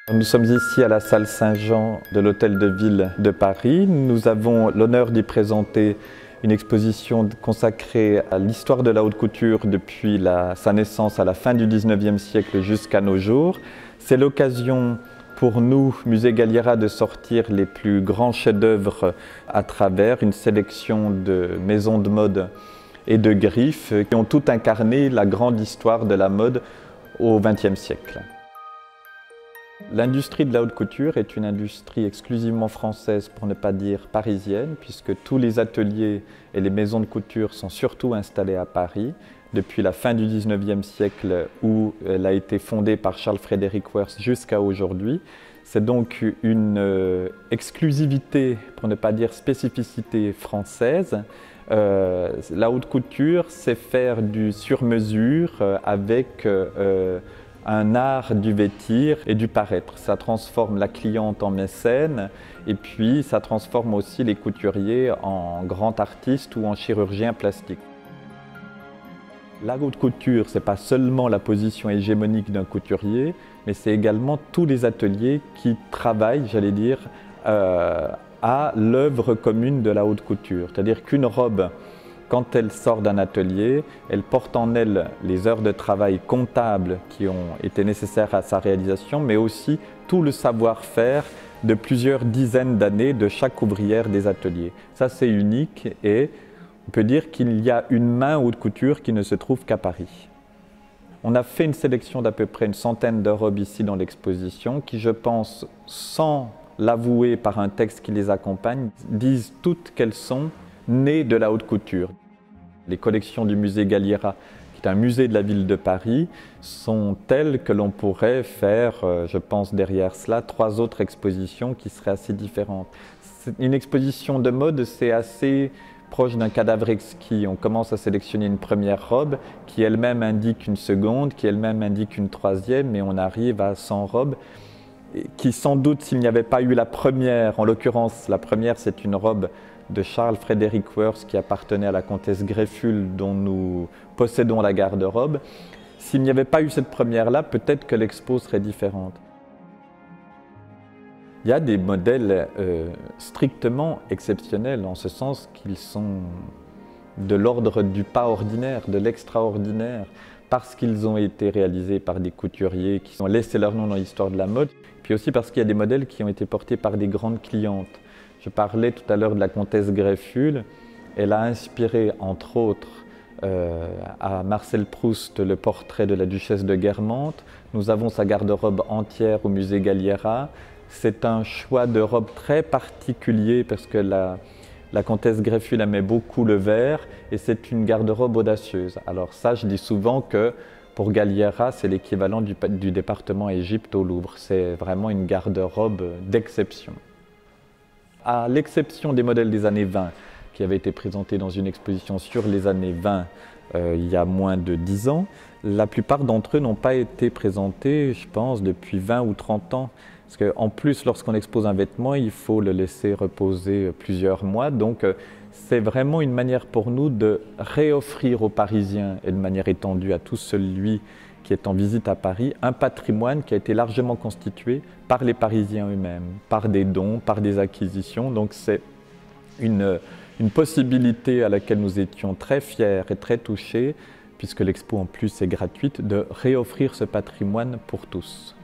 Nous sommes ici à la salle Saint-Jean de l'Hôtel de Ville de Paris. Nous avons l'honneur d'y présenter une exposition consacrée à l'histoire de la haute couture depuis sa naissance à la fin du 19e siècle jusqu'à nos jours. C'est l'occasion pour nous, Musée Galliera, de sortir les plus grands chefs-d'œuvre à travers une sélection de maisons de mode et de griffes qui ont tout incarné la grande histoire de la mode au XXe siècle. L'industrie de la haute couture est une industrie exclusivement française, pour ne pas dire parisienne, puisque tous les ateliers et les maisons de couture sont surtout installés à Paris, depuis la fin du 19e siècle où elle a été fondée par Charles Frederick Worth jusqu'à aujourd'hui. C'est donc une exclusivité, pour ne pas dire spécificité française. La haute couture, c'est faire du sur-mesure avec un art du vêtir et du paraître. Ça transforme la cliente en mécène et puis ça transforme aussi les couturiers en grands artistes ou en chirurgiens plastiques. La haute couture, ce n'est pas seulement la position hégémonique d'un couturier, mais c'est également tous les ateliers qui travaillent, j'allais dire, à l'œuvre commune de la haute couture. C'est-à-dire qu'une robe, quand elle sort d'un atelier, elle porte en elle les heures de travail comptables qui ont été nécessaires à sa réalisation, mais aussi tout le savoir-faire de plusieurs dizaines d'années de chaque ouvrière des ateliers. Ça, c'est unique et on peut dire qu'il y a une main haute couture qui ne se trouve qu'à Paris. On a fait une sélection d'à peu près une centaine de robes ici dans l'exposition qui, je pense, sans l'avouer par un texte qui les accompagne, disent toutes qu'elles sont nées de la haute couture. Les collections du musée Galliera, qui est un musée de la ville de Paris, sont telles que l'on pourrait faire, je pense derrière cela, 3 autres expositions qui seraient assez différentes. Une exposition de mode, c'est assez proche d'un cadavre exquis. On commence à sélectionner une première robe qui elle-même indique une seconde, qui elle-même indique une troisième, et on arrive à 100 robes qui, sans doute, s'il n'y avait pas eu la première, en l'occurrence la première c'est une robe de Charles Frederick Worth qui appartenait à la comtesse Greffule dont nous possédons la garde-robe. S'il n'y avait pas eu cette première-là, peut-être que l'expo serait différente. Il y a des modèles strictement exceptionnels, en ce sens qu'ils sont de l'ordre du pas ordinaire, de l'extraordinaire, parce qu'ils ont été réalisés par des couturiers qui ont laissé leur nom dans l'histoire de la mode, puis aussi parce qu'il y a des modèles qui ont été portés par des grandes clientes. Je parlais tout à l'heure de la comtesse Greffule. Elle a inspiré, entre autres, à Marcel Proust le portrait de la duchesse de Guermantes. Nous avons sa garde-robe entière au musée Galliera. C'est un choix de robe très particulier parce que la comtesse Greffule aimait beaucoup le vert et c'est une garde-robe audacieuse. Alors ça, je dis souvent que pour Galliera, c'est l'équivalent du département Égypte au Louvre. C'est vraiment une garde-robe d'exception. À l'exception des modèles des années 20 qui avaient été présentés dans une exposition sur les années 20 il y a moins de 10 ans, la plupart d'entre eux n'ont pas été présentés, je pense, depuis 20 ou 30 ans. Parce qu'en plus, lorsqu'on expose un vêtement, il faut le laisser reposer plusieurs mois. Donc c'est vraiment une manière pour nous de réoffrir aux Parisiens et de manière étendue à tout celui qui est en visite à Paris, un patrimoine qui a été largement constitué par les Parisiens eux-mêmes, par des dons, par des acquisitions. Donc c'est une possibilité à laquelle nous étions très fiers et très touchés, puisque l'expo en plus est gratuite, de réoffrir ce patrimoine pour tous.